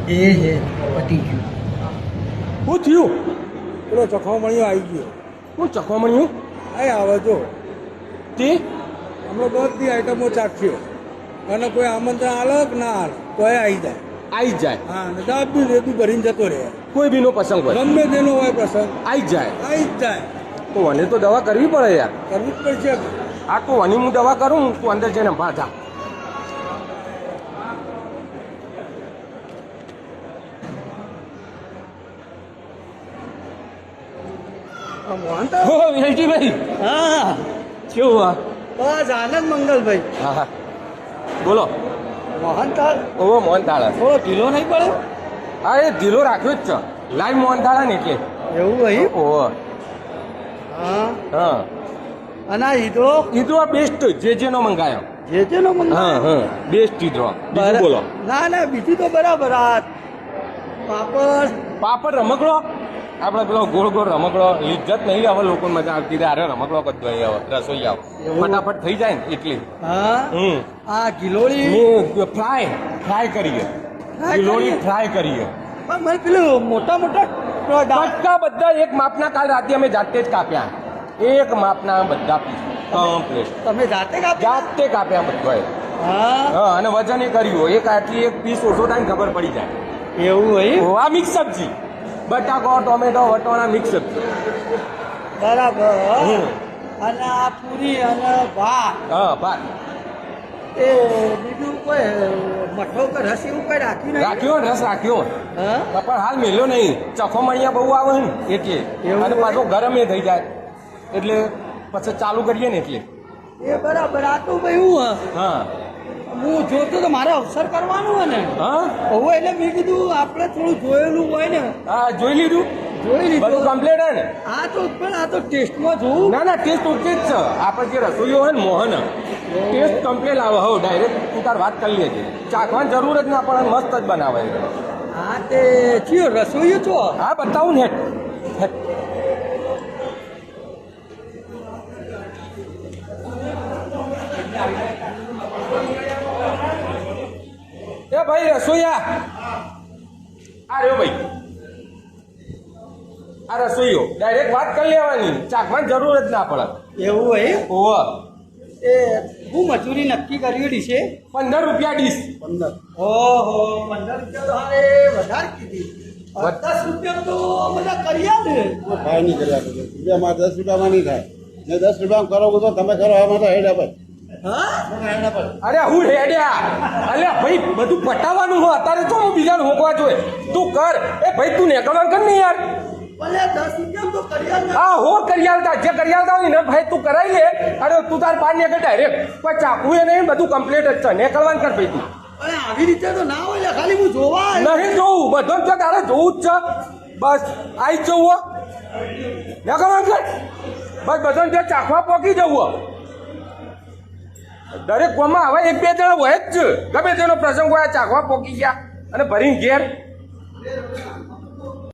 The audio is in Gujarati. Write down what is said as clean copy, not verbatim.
એ છે પતી ગયું. શું થયું? પેલો ચખામણીઓ આવી ગયો. શું ચખવામણ્યું? આ આવે જો તે હમણાં બધી આઈટમો ચાખ્યો અને કોઈ આમંત્રણ આલે કે ના આલે તો એ આવી જાય. આવી જાય. હા ને દાબ બી રેતું ભરીને જતો રહે. કોઈ બીનો પ્રસંગ હોય ગમે તેનો હોય પ્રસંગ આવી જાય. આવી જ જાય. તો મને તો દવા કરવી પડે યાર. કરવું જ પડશે. આ તો વની હું દવા કરું તું અંદર જઈને ભાજા. હો વિજયજીભાઈ હા કેવું આ? બસ આનંદ મંગલભાઈ. હા હા બોલો. મોહનથાળ ઓવો મોહનથાળ. થોડો ઢીલો નહીં પડ્યો? હા એ ઢીલો રાખ્યો જ છે. લાઈવ મોહનથાળ ને એટલે. એવું ભાઈ? ઓહો હા. હા અને આ ઈદો ઈદરો બેસ્ટ જેનો મંગાયો. જે તેનો હા મંગાવ્યો? હા બેસ્ટ ઈદરો. બીજું બોલો. ના ના બીજું તો બરાબર. આ પાપડ પાપડ રમકડો આપણે પેલો ગોળ ગોળ રમકડો ઇજ્જત નહીં આવે લોકોને મજા આવતી રહે. અરે રમકડો બધો અહીં આવે રસોઈ આવે એવું? ફટાફટ થઈ જાય ને એટલે. હા. આ ગિલોળી મેં ફ્રાય કરીએ. Fry ગિલોળી કરીએ? ફ્રાય કરીએ. પણ મને પેલું મોટા મોટા કટકા બધા એક માપના કાલ રાતે અમે જાતે જ કાપ્યા. એક માપના બધા પીસ કમ્પ્લીટ તમે જાતે કાપી? જાતે કાપ્યા બધા. હા હા અને વજન એ કર્યું. એક આટલી એક પીસ ઓછો થાય ને ખબર પડી જાય. એવું હોય? ઓ, આ મિક્સ સબ્જી બટાકો ટોમેટો વટોણા મિક્સ સબ્જી. બરાબર. હમ. અને આ પૂરી અને ભાત હા ભાત એ બીજું કોઈ મઠો કે રસ એવું કોઈ રાખ્યું નહીં? રાખ્યો ને રસ રાખ્યો હા. પણ હાલ મેલ્યો નહીં. ચખો મણિયા બહુ આવે ને એટલે એવું અને હોય? પાછો ગરમ એ થઈ જાય એટલે પછી ચાલુ કરીએ ને એટલે. એ બરાબર. આ તો ભાઈ હું હા હું જોતો તો મારે અવસર કરવાનું હોય ને હા હવે એટલે મેં કીધું આપણે થોડું જોયેલું હોય ને હા જોઈ લીધું. જોઈ બધું લીધું. કમ્પ્લીટ હે ને? આ તો પણ આ તો ટેસ્ટમાં જોવું. ના ના ટેસ્ટ ઓકે જ છે. આપણે જે રસોઈઓ હોય ને મોહન ટેસ્ટ કમ્પ્લીટ આવે. હો ડાયરેક્ટ તું તાર વાત કરી લેજે. ચાખવાની જરૂર જ ના પડે. મસ્ત જ બનાવે. હા તે ચિયો રસોઈયો છો? હા બતાવું ને હેઠ. એ ભાઈ રસોઈયા આ રહ્યો ભાઈ. આ રસોઈયો ડાયરેક્ટ વાત કરી લેવાની. ચાખવાની જરૂર જ ના પડે. એવું હોય? ઓહો એ હું મજૂરી નક્કી કરી છે? 15 રૂપિયા ડીશ. 15. ઓહો 15 રૂપિયા તો હારે વધારે કીધી. 10 રૂપિયા તો બધા કર્યા ને. ભાઈ નહીં કર્યા બધું. બીજામાં 10 રૂપિયામાં નહીં થાય. ને 10 રૂપિયામાં કરો બધો તમે કરો એમાં તો હેડ ભાઈ. હા. અરે હું હેડ્યા. અરે ભાઈ બધું પટાવવાનું હોય અત્યારે તો હું બીજાને હોકવા જોઈએ. તું કર. એ ભાઈ તું નેકળવાનું કર ને યાર. ભલે 10 રૂપિયા તો કર્યા ને. હા હો કરી આલતા જે કરી આલતા હોય ને ભાઈ તું કરાવી લે. અરે તું તાર પાર ને ડાયરેક્ટ કોઈ ચાકુ એ નહીં. બધું કમ્પ્લીટ જ છે. નેકળવાનું કર ભાઈ તું. અરે આવી રીતે તો ના હોય લે. ખાલી હું જોવા આવ્યો. નહીં જોવું બધો જ છે. તારે જોવું જ છે. બસ આઈ જ જવું નેકળવાનું કર. બસ બધો જ ચાખવા પોકી જવું. દરેક કોમાં હવે એક બે જણા હોય જ છે. ગમે તેનો પ્રસંગ હોય ચાખવા પોકી ગયા અને ભરીને ઘેર